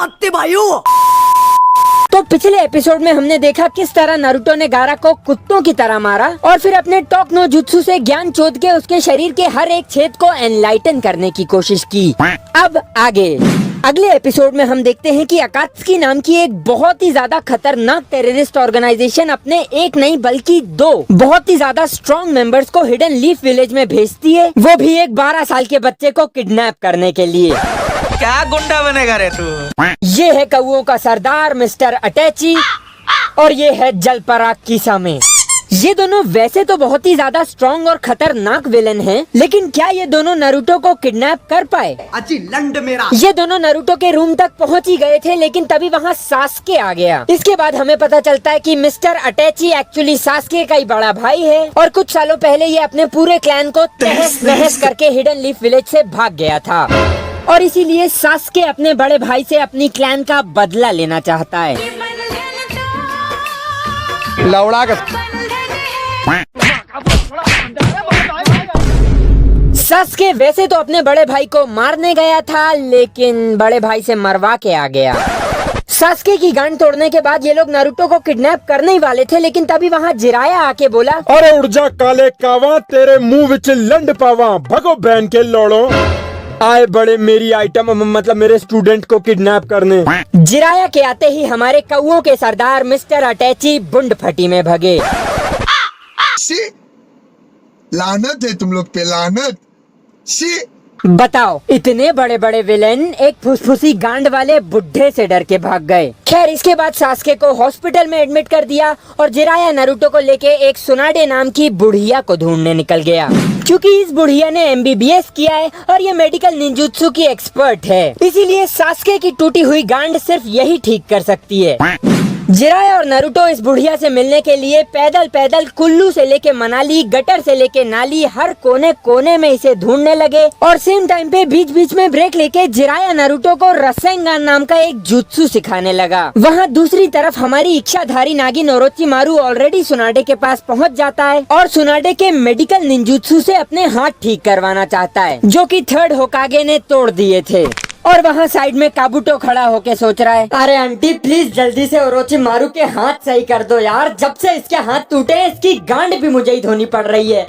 ताते भाइयों। तो पिछले एपिसोड में हमने देखा किस तरह नारुतो ने गारा को कुत्तों की तरह मारा और फिर अपने टॉक नो जुत्सु से ज्ञान चोद के उसके शरीर के हर एक छेद को एनलाइटन करने की कोशिश की। अब आगे अगले एपिसोड में हम देखते हैं कि अकात्सुकी नाम की एक बहुत ही ज्यादा खतरनाक टेररिस्ट ऑर्गेनाइजेशन अपने एक नहीं बल्कि दो बहुत ही ज्यादा स्ट्रॉन्ग मेंबर्स को हिडन लीफ विलेज में भेजती है, वो भी एक 12 साल के बच्चे को किडनैप करने के लिए। क्या गुंडा बनेगा रे तू? ये है कौओं का सरदार मिस्टर अटैची और ये है जलपराग की सामे। ये दोनों वैसे तो बहुत ही ज्यादा स्ट्रॉन्ग और खतरनाक विलन हैं, लेकिन क्या ये दोनों नारुतो को किडनैप कर पाए? अजी लंड मेरा। ये दोनों नारुतो के रूम तक पहुंच ही गए थे, लेकिन तभी वहाँ सास्के आ गया। इसके बाद हमें पता चलता है कि मिस्टर अटैची एक्चुअली सास्के का ही बड़ा भाई है और कुछ सालों पहले ये अपने पूरे क्लैन को तहस नहस करके हिडन लीफ विलेज से भाग गया था और इसीलिए सास्के अपने बड़े भाई से अपनी क्लैन का बदला लेना चाहता है। लौड़ा का सास्के वैसे तो अपने बड़े भाई को मारने गया था, लेकिन बड़े भाई से मरवा के आ गया। सास्के की गांड तोड़ने के बाद ये लोग नारुतो को किडनैप करने ही वाले थे, लेकिन तभी वहाँ जिराया आके बोला, अरे उड़ जा काले कावा, तेरे मुंह विच लंड पावा, भगो बहन के लोड़ो। आए बड़े मेरी आइटम मतलब मेरे स्टूडेंट को किडनैप करने। जिराया के आते ही हमारे कौओं के सरदार मिस्टर अटैची बुंड फटी में भगे। लानत है तुम लोग पे, लानत। बताओ, इतने बड़े बड़े विलेन एक फुसफुसी गांड वाले बुढ़े से डर के भाग गए। खैर, इसके बाद सास्के को हॉस्पिटल में एडमिट कर दिया और जिराया नारुतो को लेके एक सुनाडे नाम की बुढ़िया को ढूंढने निकल गया। क्योंकि इस बुढ़िया ने MBBS किया है और ये मेडिकल निंजुत्सु की एक्सपर्ट है, इसीलिए सास्के की टूटी हुई गांड सिर्फ यही ठीक कर सकती है। जिराया और नारुतो इस बुढ़िया से मिलने के लिए पैदल पैदल कुल्लू से लेके मनाली, गटर से लेके नाली, हर कोने कोने में इसे ढूंढने लगे और सेम टाइम पे बीच बीच में ब्रेक लेके जिराया नारुतो को रसेंगान नाम का एक जुत्सु सिखाने लगा। वहाँ दूसरी तरफ हमारी इच्छाधारी नागिन ओरोचिमारू ऑलरेडी सुनाडे के पास पहुँच जाता है और सुनाडे के मेडिकल निंजुत्सु से अपने हाथ ठीक करवाना चाहता है, जो कि थर्ड होकागे ने तोड़ दिए थे। और वहाँ साइड में काबुटो खड़ा होके सोच रहा है, अरे आंटी प्लीज जल्दी से ओरोचिमारू के हाथ सही कर दो यार, जब से इसके हाथ टूटे हैं, इसकी गांड भी मुझे ही धोनी पड़ रही है।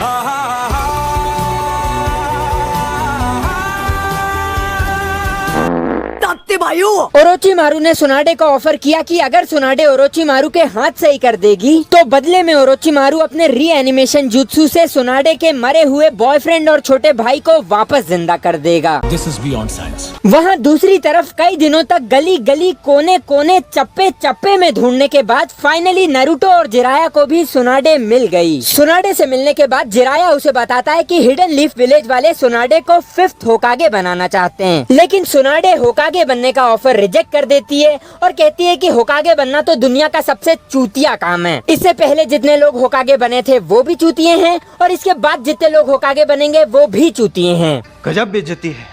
भाइयों, ओरोचिमारू ने सुनाडे को ऑफर किया कि अगर सुनाडे ओरोचिमारू के हाथ सही कर देगी तो बदले में ओरोचिमारू अपने रीएनिमेशन जुत्सु से सुनाडे के मरे हुए बॉयफ्रेंड और छोटे भाई को वापस जिंदा कर देगा। This is beyond science. वहाँ दूसरी तरफ कई दिनों तक गली गली, कोने कोने, चप्पे चप्पे में ढूंढने के बाद फाइनली नारुतो और जिराया को भी सुनाडे मिल गई। सुनाडे से मिलने के बाद जिराया उसे बताता है कि हिडन लीफ विलेज वाले सुनाडे को 5th होकागे बनाना चाहते हैं, लेकिन सुनाडे होकागे बनने का ऑफर रिजेक्ट कर देती है और कहती है कि होकागे बनना तो दुनिया का सबसे चूतिया काम है। इससे पहले जितने लोग होकागे बने थे वो भी चूतिए हैं और इसके बाद जितने लोग होकागे बनेंगे वो भी चूतिए हैं। गजब बेइज्जती है।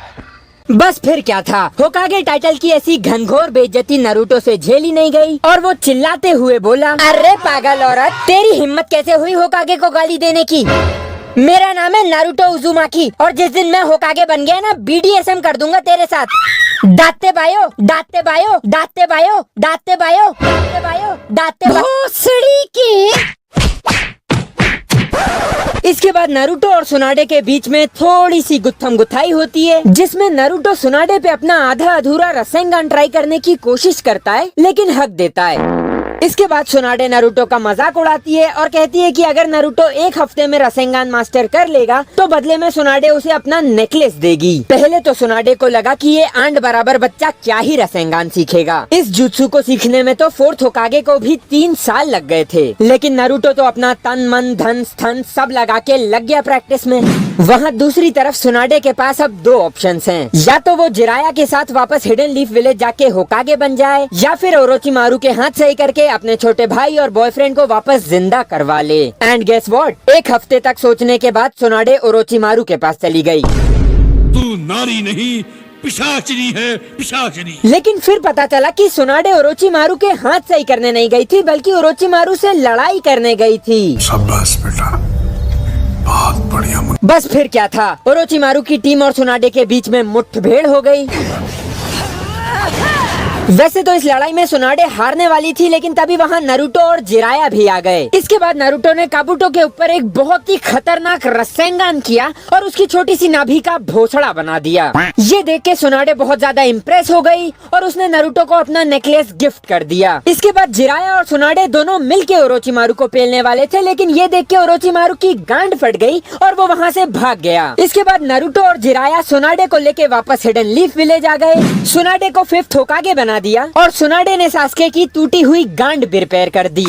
बस फिर क्या था, होकागे टाइटल की ऐसी घनघोर बेइज्जती नारुतो से झेली नहीं गई और वो चिल्लाते हुए बोला, अरे पागल औरत, तेरी हिम्मत कैसे हुई होकागे को गाली देने की? मेरा नाम है नारुतो उजुमाकी और जिस दिन मैं होकागे बन गया ना, BDSM कर दूंगा तेरे साथ। दाते बायो, दाते बायो, दाते बायो, दाते बायो, दाते बायो, दाते भोसड़ी की। इसके बाद नारुतो और सुनाडे के बीच में थोड़ी सी गुत्थम गुत्थाई होती है, जिसमें नारुतो सुनाडे पे अपना आधा अधूरा रसेंगान ट्राई करने की कोशिश करता है, लेकिन हक देता है। इसके बाद सुनाडे नारुतो का मजाक उड़ाती है और कहती है कि अगर नारुतो 1 हफ्ते में रसेंगान मास्टर कर लेगा तो बदले में सुनाडे उसे अपना नेकलेस देगी। पहले तो सुनाडे को लगा कि ये आंट बराबर बच्चा क्या ही रसेंगान सीखेगा। इस जुत्सु को सीखने में तो 4th होकागे को भी 3 साल लग गए थे, लेकिन नारुतो तो अपना तन मन धन स्थन सब लगा के लग गया प्रैक्टिस में। वहाँ दूसरी तरफ सुनाडे के पास अब 2 ऑप्शंस हैं, या तो वो जिराया के साथ वापस हिडन लीफ विलेज जाके होकागे बन जाए, या फिर ओरोचिमारू के हाथ सही करके अपने छोटे भाई और बॉयफ्रेंड को वापस जिंदा करवा ले। एंड गेस व्हाट, 1 हफ्ते तक सोचने के बाद सुनाडे ओरोचिमारू के पास चली गई। तू नारी नहीं, पिशाचनी है, पिशाचनी। लेकिन फिर पता चला कि सुनाडे ओरोचिमारू के हाथ सही करने नहीं गई थी, बल्कि ओरोचिमारू से लड़ाई करने गई थी। शाबाश बेटा, बहुत बढ़िया। बस फिर क्या था, ओरोचिमारू की टीम और सुनाडे के बीच में मुठभेड़ हो गई। वैसे तो इस लड़ाई में सुनाडे हारने वाली थी, लेकिन तभी वहाँ नारुतो और जिराया भी आ गए। इसके बाद नारुतो ने काबुटो के ऊपर एक बहुत ही खतरनाक रसेंगान किया और उसकी छोटी सी नाभि का भोसड़ा बना दिया। ये देख के सुनाडे बहुत ज्यादा इम्प्रेस हो गई और उसने नारुतो को अपना नेकलेस गिफ्ट कर दिया। इसके बाद जिराया और सुनाडे दोनों मिलके ओरोचिमारू को पेलने वाले थे, लेकिन ये देख के ओरोचिमारू की गांड फट गई और वो वहाँ से भाग गया। इसके बाद नारुतो और जिराया सुनाडे को लेके वापस हिडन लीफ विलेज आ गए। सुनाडे को 5th होकागे बना दिया और सुनाडे ने सास्के की टूटी हुई गांड भी रिपेयर कर दी।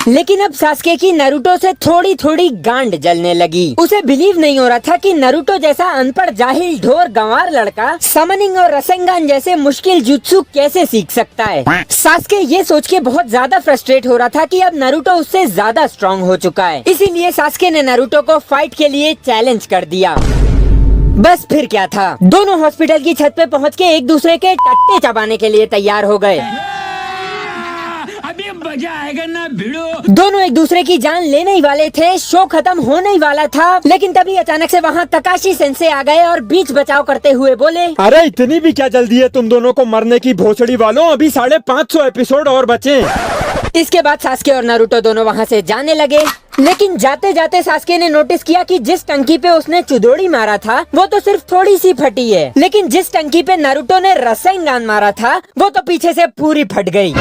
लेकिन अब सास्के की नारुतो से थोड़ी थोड़ी गांड जलने लगी। उसे बिलीव नहीं हो रहा था कि नारुतो जैसा अनपढ़ जाहिल ढोर गंवार लड़का समनिंग और रसेंगान जैसे मुश्किल जुत्सु कैसे सीख सकता है। सास्के ये सोच के बहुत ज्यादा फ्रस्ट्रेट हो रहा था कि अब नारुतो उससे ज्यादा स्ट्रॉन्ग हो चुका है। इसीलिए सास्के ने नारुतो को फाइट के लिए चैलेंज कर दिया। बस फिर क्या था, दोनों हॉस्पिटल की छत पे पहुँच के एक दूसरे के टट्टे चबाने के लिए तैयार हो गए। अभी मजा आएगा ना भिड़ो। दोनों एक दूसरे की जान लेने ही वाले थे, शो खत्म होने ही वाला था। लेकिन तभी अचानक से वहाँ तकाशी सेंसे आ गए और बीच बचाव करते हुए बोले, अरे इतनी भी क्या जल्दी है तुम दोनों को मरने की भोसड़ी वालों, अभी 550 एपिसोड और बचे। इसके बाद सास्के और नारुतो दोनों वहाँ से जाने लगे। लेकिन जाते जाते सास्के ने नोटिस किया कि जिस टंकी पे उसने चुदोड़ी मारा था वो तो सिर्फ थोड़ी सी फटी है, लेकिन जिस टंकी पे नारुतो ने रसेंगान मारा था वो तो पीछे से पूरी फट गई।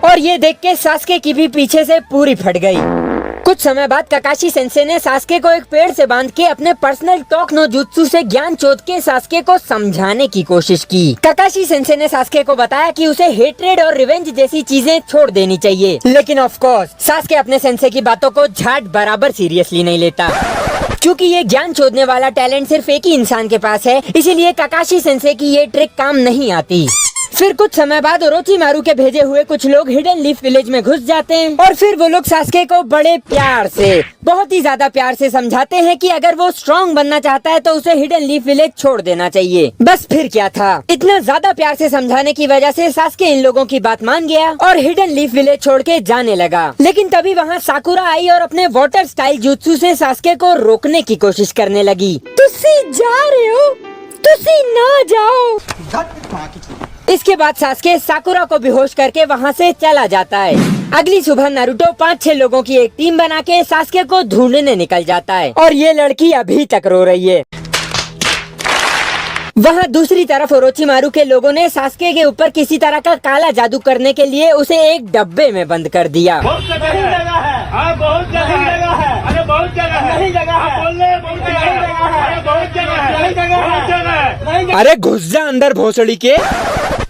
और ये देख के सास्के की भी पीछे से पूरी फट गई। कुछ समय बाद ककाशी सेंसे ने सास्के को एक पेड़ से बांध के अपने पर्सनल टॉक नो जुत्सु से ज्ञान चोद के सास्के को समझाने की कोशिश की। ककाशी सेंसे ने सास्के को बताया कि उसे हेट्रेड और रिवेंज जैसी चीजें छोड़ देनी चाहिए, लेकिन ऑफ कोर्स सास्के अपने सेंसे की बातों को झाट बराबर सीरियसली नहीं लेता। क्योंकि ये ज्ञान चोदने वाला टैलेंट सिर्फ एक ही इंसान के पास है, इसीलिए ककाशी सेंसे की ये ट्रिक काम नहीं आती। फिर कुछ समय बाद ओरोचिमारू के भेजे हुए कुछ लोग हिडन लीफ विलेज में घुस जाते हैं और फिर वो लोग सास्के को बड़े प्यार से, बहुत ही ज्यादा प्यार से समझाते हैं कि अगर वो स्ट्रॉन्ग बनना चाहता है तो उसे हिडन लीफ विलेज छोड़ देना चाहिए। बस फिर क्या था, इतना ज्यादा प्यार से समझाने की वजह से सास्के इन लोगों की बात मान गया और हिडन लीफ विलेज छोड़ के जाने लगा। लेकिन तभी वहाँ साकुरा आई और अपने वाटर स्टाइल जुत्सु से सास्के को रोकने की कोशिश करने लगी। तुसी जा रहे हो, तुसी ना जाओ। इसके बाद सास्के साकुरा को बेहोश करके वहाँ से चला जाता है। अगली सुबह नारुतो 5-6 लोगों की एक टीम बना के सास्के को ढूंढने निकल जाता है और ये लड़की अभी तक रो रही है। वहाँ दूसरी तरफ ओरोचिमारू के लोगों ने सास्के के ऊपर किसी तरह का काला जादू करने के लिए उसे एक डब्बे में बंद कर दिया। बहुत जगह है, बहुत जगह है, अरे बहुत जगह है, नहीं जगह है, बोलने बहुत जगह है, अरे बहुत जगह है, नहीं जगह है, अरे घुस जा अंदर भोसड़ी के।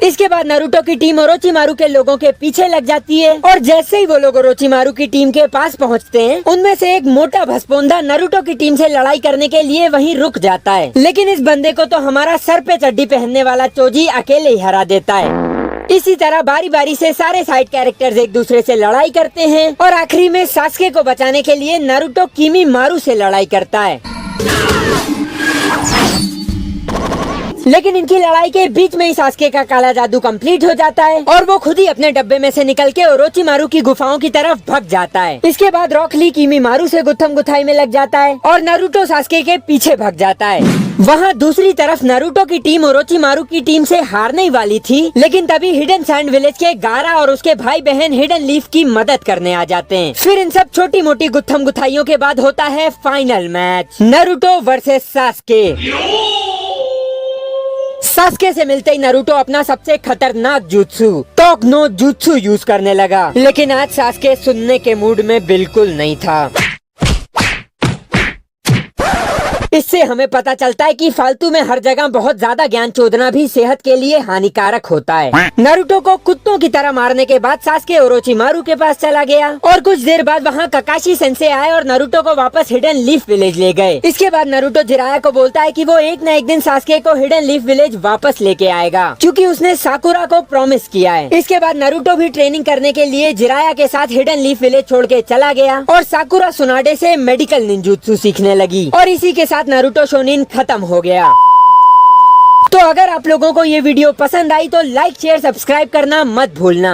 इसके बाद नारुतो की टीम ओरोचिमारू के लोगों के पीछे लग जाती है और जैसे ही वो लोग ओरोचिमारू की टीम के पास पहुंचते हैं, उनमें से एक मोटा भसपोंदा नारुतो की टीम से लड़ाई करने के लिए वहीं रुक जाता है। लेकिन इस बंदे को तो हमारा सर पे चड्डी पहनने वाला चोजी अकेले ही हरा देता है। इसी तरह बारी बारी से सारे साइड कैरेक्टर्स एक दूसरे से लड़ाई करते हैं और आखिरी में सास्के को बचाने के लिए नारुतो किमीमारू से लड़ाई करता है। लेकिन इनकी लड़ाई के बीच में ही सास्के का काला जादू कंप्लीट हो जाता है और वो खुद ही अपने डब्बे में से निकल के ओरोचिमारू की गुफाओं की तरफ भाग जाता है। इसके बाद रॉक ली किमीमारू से गुत्थम गुथाई में लग जाता है और नारुतो सास्के के पीछे भाग जाता है। वहाँ दूसरी तरफ नारुतो की टीम ओरोचिमारू की टीम से हारने ही वाली थी, लेकिन तभी हिडन सैंड विलेज के गारा और उसके भाई बहन हिडन लीफ की मदद करने आ जाते हैं। फिर इन सब छोटी मोटी गुत्थम गुथाइयों के बाद होता है final match, Naruto versus Sasuke. Sasuke से मिलते ही नारुतो अपना सबसे खतरनाक jutsu talk no jutsu use करने लगा, लेकिन आज सास्के सुनने के मूड में बिल्कुल नहीं था। इससे हमें पता चलता है कि फालतू में हर जगह बहुत ज्यादा ज्ञान चोदना भी सेहत के लिए हानिकारक होता है। नारुतो को कुत्तों की तरह मारने के बाद सास्के ओरोचिमारू के पास चला गया और कुछ देर बाद वहाँ ककाशी सेंसे आए और नारुतो को वापस हिडन लीफ विलेज ले गए। इसके बाद नारुतो जिराया को बोलता है कि वो एक न एक दिन सास्के को हिडन लीफ विलेज वापस लेके आएगा, क्योंकि उसने साकुरा को प्रॉमिस किया है। इसके बाद नारुतो भी ट्रेनिंग करने के लिए जिराया के साथ हिडन लीफ विलेज छोड़ के चला गया और साकुरा सुनाडे से मेडिकल निंजुत्सु सीखने लगी और इसी के साथ नारुतो शोनिन खत्म हो गया। तो अगर आप लोगों को ये वीडियो पसंद आई तो लाइक शेयर सब्सक्राइब करना मत भूलना।